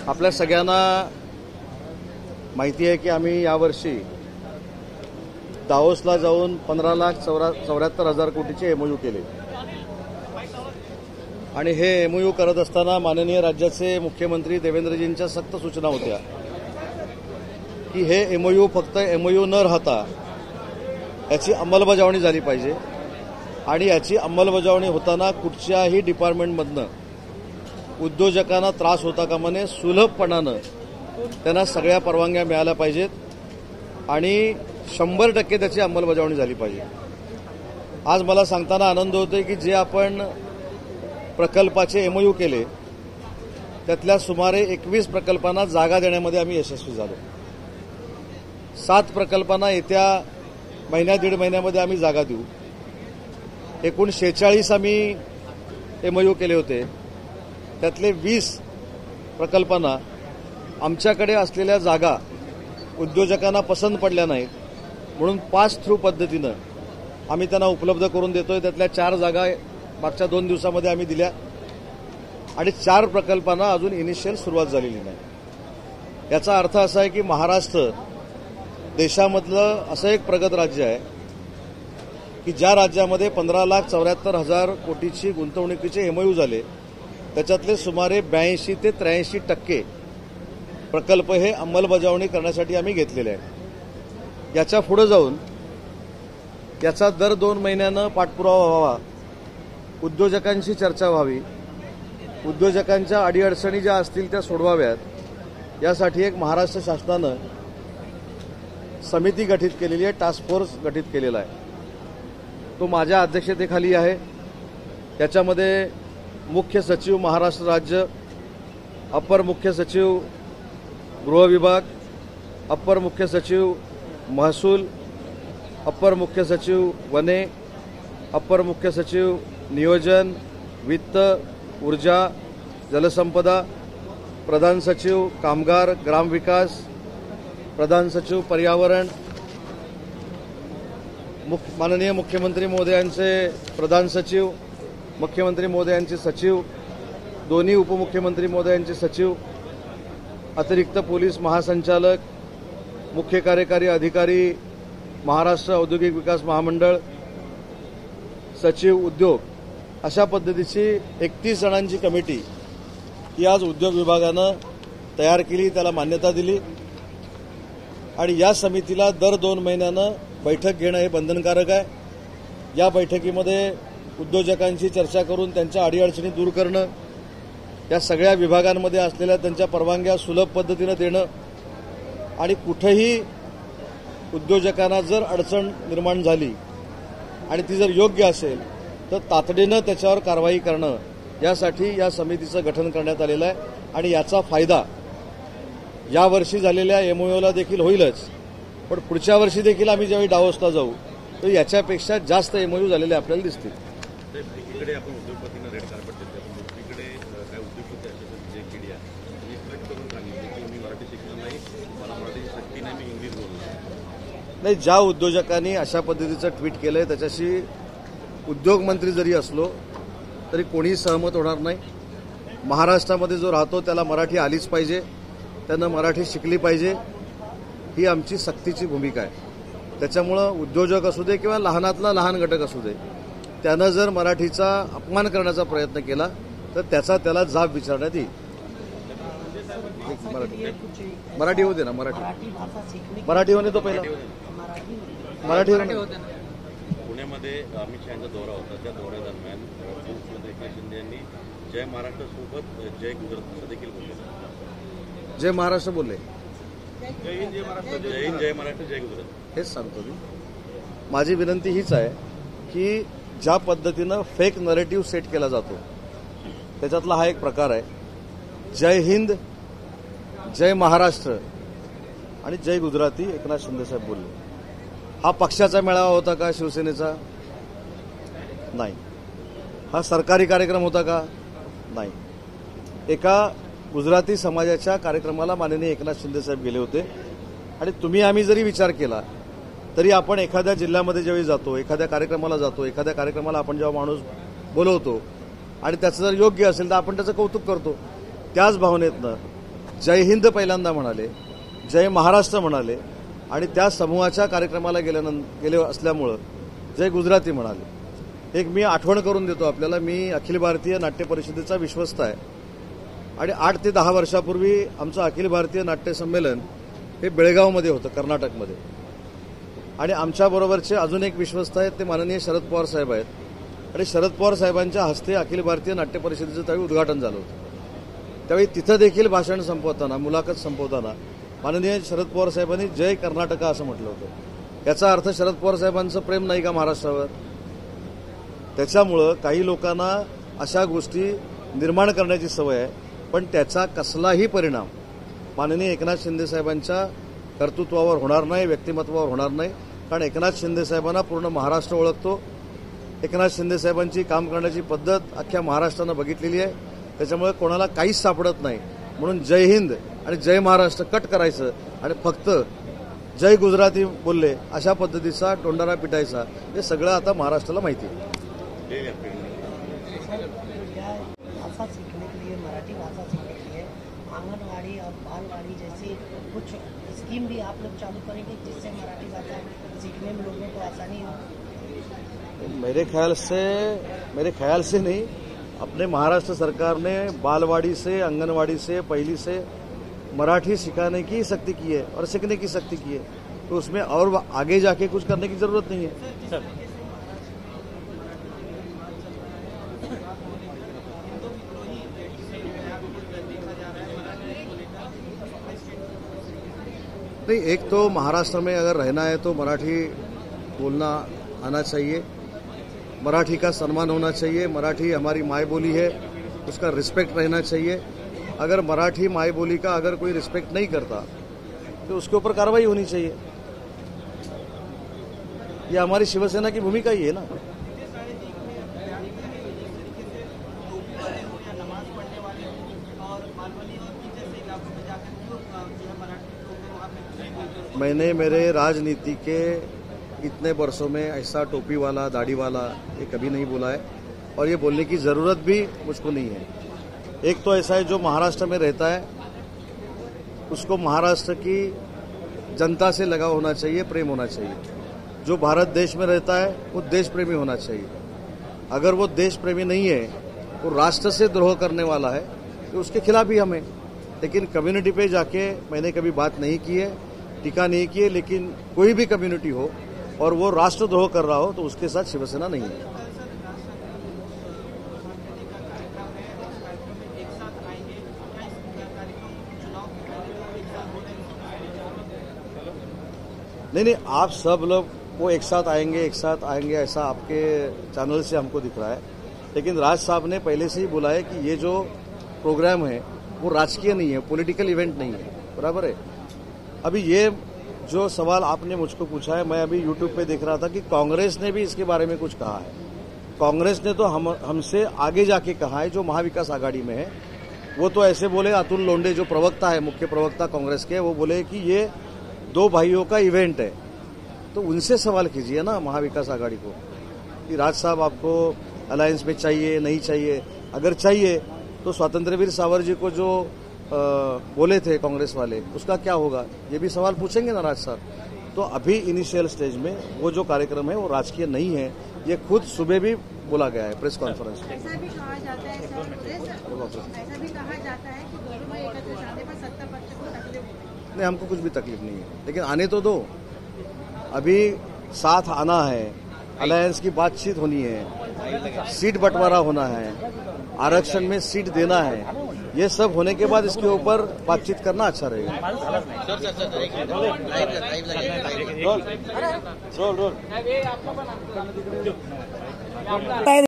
आपल्या सगळ्यांना माहिती आहे की आम्ही यावर्षी दावोसला जाऊन 15,74,000 कोटीचे एमओयू केले आणि हे एमओयू करत असताना माननीय राज्याचे मुख्यमंत्री देवेंद्रजींच्या सक्त सूचना होत्या की हे एमओयू फक्त एमओयू न राहता याची अंमलबजावणी झाली पाहिजे आणि याची अंमलबजावणी होताना कुठच्याही डिपार्टमेंटमधनं उद्योजकांना त्रास होता कामा नये, सुलभपणानं त्यांना सगळ्या परवानग्या मिळाल्या पाहिजेत आणि 100% त्याची अंमलबजावणी झाली पाहिजे। आज मला सांगताना आनंद होतोय की जे आपण प्रकल्पाचे एमओयू केले त्यातल्या सुमारे 21 प्रकल्पांना जागा देण्यामध्ये आम्ही यशस्वी झालो। 7 प्रकल्पांना येत्या महिन्या दीड महिन्यामध्ये आम्ही जागा देऊ। एकूण 46 आम्ही एमओयू केले होते, त्यातले 20 प्रकल्पांना आमच्याकडे असलेल्या जागा उद्योजकांना पसंत पडल्या नाहीत म्हणून पास थ्रू पद्धतीनं आम्ही त्यांना उपलब्ध करून देतोय। त्यातल्या 4 जागा मागच्या 2 दिवसामध्ये आम्ही दिल्या आणि 4 प्रकल्पांना अजून इनिशियल सुरुवात झालेली नाही। याचा अर्थ असा आहे की महाराष्ट्र देशामधलं असं एक प्रगत राज्य आहे की ज्या राज्यामध्ये 15,74,000 कोटीची गुंतवणुकीचे एमओयू झाले त्याच्यातले सुमारे 82 ते 83% प्रकल्प हे अंमलबजावणी करण्यासाठी आम्ही घेतलेले आहेत। याच्या पुढे जाऊन याचा दर 2 महिन्यानं पाठपुरावा व्हावा, उद्योजकांशी चर्चा व्हावी, उद्योजकांच्या अडीअडचणी ज्या असतील त्या सोडवाव्यात यासाठी एक महाराष्ट्र शासनानं समिती गठीत केलेली आहे, टास्क फोर्स गठीत केलेला आहे। तो माझ्या अध्यक्षतेखाली आहे। त्याच्यामध्ये मुख्य सचिव महाराष्ट्र राज्य, अपर मुख्य सचिव गृह विभाग, अपर मुख्य सचिव महसूल, अपर मुख्य सचिव वने, अपर मुख्य सचिव नियोजन, वित्त, ऊर्जा, जलसंपदा, प्रधान सचिव कामगार ग्रामविकास, प्रधान सचिव पर्यावरण, माननीय मुख्यमंत्री महोदयांचे प्रधान सचिव, मुख्यमंत्री महोदयांचे सचिव, दोन्ही उपमुख्यमंत्री महोदयांचे सचिव, अतिरिक्त पोलीस महासंचालक, मुख्य कार्यकारी अधिकारी, महाराष्ट्र औद्योगिक विकास महामंडळ, सचिव उद्योग, अशा पद्धतीची 31 जणांची कमिटी ही आज उद्योग विभागानं तयार केली, त्याला मान्यता दिली आणि या समितीला दर 2 महिन्यानं बैठक घेणं हे बंधनकारक आहे। या बैठकीमध्ये उद्योजकांशी चर्चा करून त्यांच्या अडीअडचणी दूर करणं, या सगळ्या विभागांमध्ये असलेल्या त्यांच्या परवानग्या सुलभ पद्धतीनं देणं आणि कुठेही उद्योजकांना जर अडचण निर्माण झाली आणि ती जर योग्य असेल तर तातडीनं त्याच्यावर कारवाई करणं, यासाठी या समितीचं गठन करण्यात आलेलं आहे आणि याचा फायदा यावर्षी झालेल्या एमओयूला देखील होईलच, पण पुढच्या वर्षी देखील आम्ही ज्यावेळी दावोसला जाऊ तर याच्यापेक्षा जास्त एमओयू झालेले आपल्याला दिसतील। एकीकडे आपण उद्योगपतींना रेड कार्पेट देतो, दुसरीकडे काय उद्योगपती असे जे मीडिया एक्सप्लेन करून सांगितले की मी मराठी शिकलो नाही, मला मराठीची शक्ती नाही, मी इंग्लिश बोललो नाही। ज्या उद्योजकांनी अशा पद्धतीचं ट्विट केलंय त्याच्याशी उद्योगमंत्री जरी असलो तरी कोणीही सहमत होणार नाही। महाराष्ट्रामध्ये जो राहतो त्याला मराठी आलीच पाहिजे, त्यानं मराठी शिकली पाहिजे, ही आमची सक्तीची भूमिका आहे। त्याच्यामुळं उद्योजक असू दे किंवा लहानातला लहान घटक असू दे, त्यानं जर मराठीचा अपमान करण्याचा प्रयत्न केला तर त्याचा त्याला जाब विचारण्यात येईल। मराठी होते ना, मराठी होणे तो पहिला मराठी होते। पुण्यामध्ये अमित शहाचा दौरा होता, त्या दौऱ्यादरम्यान मुख्यमंत्री एकनाथ शिंदे यांनी जय महाराष्ट्र सोबत जय गुजरात असं देखील बोलले। जय महाराष्ट्र बोलले, जय हिंद जय महाराष्ट्र, जय हिंद जय महाराष्ट्र जय गुजरात, हेच सांगतो मी। माझी विनंती हीच आहे की ज्या पद्धतीनं फेक नरेटिव्ह सेट केला जातो त्याच्यातला हा एक प्रकार आहे। जय हिंद, जय महाराष्ट्र आणि जय गुजराती एकनाथ शिंदे साहेब बोलले। हा पक्षाचा मेळावा होता का? शिवसेनेचा नाही। हा सरकारी कार्यक्रम होता का? नाही। एका गुजराती समाजाच्या कार्यक्रमाला माननीय एकनाथ शिंदे साहेब गेले होते आणि तुम्ही आम्ही जरी विचार केला तरी आपण एखाद्या जिल्ह्यामध्ये ज्यावेळी जातो, एखाद्या कार्यक्रमाला जातो, एखाद्या कार्यक्रमाला आपण जेव्हा माणूस बोलवतो आणि त्याचं जर योग्य असेल तर आपण त्याचं कौतुक करतो। त्याच भावनेतनं जय हिंद पहिल्यांदा म्हणाले, जय महाराष्ट्र म्हणाले आणि त्या समूहाच्या कार्यक्रमाला गेले असल्यामुळं जय गुजराती म्हणाले. एक मी आठवण करून देतो आपल्याला, मी अखिल भारतीय नाट्य परिषदेचा विश्वस्त आहे आणि 8 ते 10 वर्षापूर्वी आमचं अखिल भारतीय नाट्य संमेलन हे बेळगावमध्ये होतं, कर्नाटकमध्ये. आणि आमच्याबरोबरचे अजून एक विश्वस्त आहेत, ते माननीय शरद पवार साहेब आहेत. आणि शरद पवार साहेबांच्या हस्ते अखिल भारतीय नाट्य परिषदेचं त्यावेळी उद्घाटन झालं होतं. त्यावेळी तिथं देखील भाषण संपवताना, मुलाखत संपवताना माननीय शरद पवार साहेबांनी जय कर्नाटका असं म्हटलं होतं. याचा अर्थ शरद पवार साहेबांचं प्रेम नाही का महाराष्ट्रावर? त्याच्यामुळं काही लोकांना अशा गोष्टी निर्माण करण्याची सवय आहे, पण त्याचा कसलाही परिणाम माननीय एकनाथ शिंदे साहेबांच्या कर्तृत्वावर होणार नाही, व्यक्तिमत्वावर होणार नाही. कारण एकनाथ शिंदे साहेबांना पूर्ण महाराष्ट्र ओळखतो. एकनाथ शिंदे साहेबांची काम करण्याची पद्धत अख्ख्या महाराष्ट्रानं बघितलेली आहे. त्याच्यामुळे कोणाला काहीच सापडत नाही. म्हणून जय हिंद आणि जय महाराष्ट्र कट करायचं आणि फक्त जय गुजराती बोलले अशा पद्धतीचा टोंडारा पिटायचा, हे सगळं आता महाराष्ट्राला माहिती आहे. भाषा सीखने के लिए, मराठी भाषा सीखने के लिए आंगनवाड़ी और बालवाड़ी जैसी कुछ स्कीम भी आप लोग चालू करेंगे जिससे मराठी भाषा सीखने में लोगों को आसानी हो? मेरे ख्याल से नहीं, अपने महाराष्ट्र सरकार ने बालवाड़ी से, आंगनवाड़ी से, पहली से मराठी सिखाने की सख्ती की है और सीखने की सख्ती की है. तो उसमें और आगे जाके कुछ करने की जरूरत नहीं है. नहीं, एक तो महाराष्ट्र में अगर रहना है तो मराठी बोलना आना चाहिए, मराठी का सम्मान होना चाहिए. मराठी हमारी माय बोली है, उसका रिस्पेक्ट रहना चाहिए. अगर मराठी माय बोली का अगर कोई रिस्पेक्ट नहीं करता तो उसके ऊपर कार्रवाई होनी चाहिए. ये हमारी शिवसेना की भूमिका ही है ना. मैंने मेरे राजनीति के इतने वर्षों में ऐसा टोपी वाला, दाढ़ी वाला ये कभी नहीं बोला है और ये बोलने की जरूरत भी मुझको नहीं है. एक तो ऐसा है, जो महाराष्ट्र में रहता है उसको महाराष्ट्र की जनता से लगाव होना चाहिए, प्रेम होना चाहिए. जो भारत देश में रहता है वो देश प्रेमी होना चाहिए. अगर वो देश प्रेमी नहीं है, वो राष्ट्र से द्रोह करने वाला है, तो उसके खिलाफ ही हमें. लेकिन कम्युनिटी पे जाके मैंने कभी बात नहीं की है, टीका नहीं की है. लेकिन कोई भी कम्युनिटी हो और वो राष्ट्रद्रोह कर रहा हो तो उसके साथ शिवसेना नहीं है. नहीं, आप सब लोग वो एक साथ आएंगे ऐसा आपके चैनल से हमको दिख रहा है. लेकिन राज साहब ने पहले से ही बोला है कि ये जो प्रोग्राम है वो राजकीय नहीं है, पॉलिटिकल इवेंट नहीं है. बराबर है. अभी ये जो सवाल आपने मुझको पूछा है, मैं अभी यूट्यूब पे देख रहा था कि कांग्रेस ने भी इसके बारे में कुछ कहा है. कांग्रेस ने तो हमसे आगे जाके कहा है, जो महाविकास आघाड़ी में है वो तो ऐसे बोले. अतुल लोंढे जो प्रवक्ता है, मुख्य प्रवक्ता कांग्रेस के, वो बोले कि ये 2 भाइयों का इवेंट है. तो उनसे सवाल कीजिए ना महाविकास आघाड़ी को कि राज साहब आपको अलायंस में चाहिए, नहीं चाहिए. अगर चाहिए तो स्वातंत्र्यवीर सावर जी को जो बोले थे कांग्रेस वाले, उसका क्या होगा, ये भी सवाल पूछेंगे ना राज साहब. तो अभी इनिशियल स्टेज में वो जो कार्यक्रम है वो राजकीय नहीं है. ये खुद सुबह भी बोला गया है प्रेस कॉन्फ्रेंस में. ऐसा भी कहा जाता है कि दोनों भाई एकत्र जाने पर सत्ता पक्ष को तकलीफ नहीं, हमको कुछ भी तकलीफ नहीं है. लेकिन आने तो दो. अभी साथ आना है, अलायंस की बातचीत होनी है, सीट बंटवारा होना है, आरक्षण में सीट देना है. ये सब होने के बाद इसके ऊपर बातचीत करना अच्छा रहेगा. रोल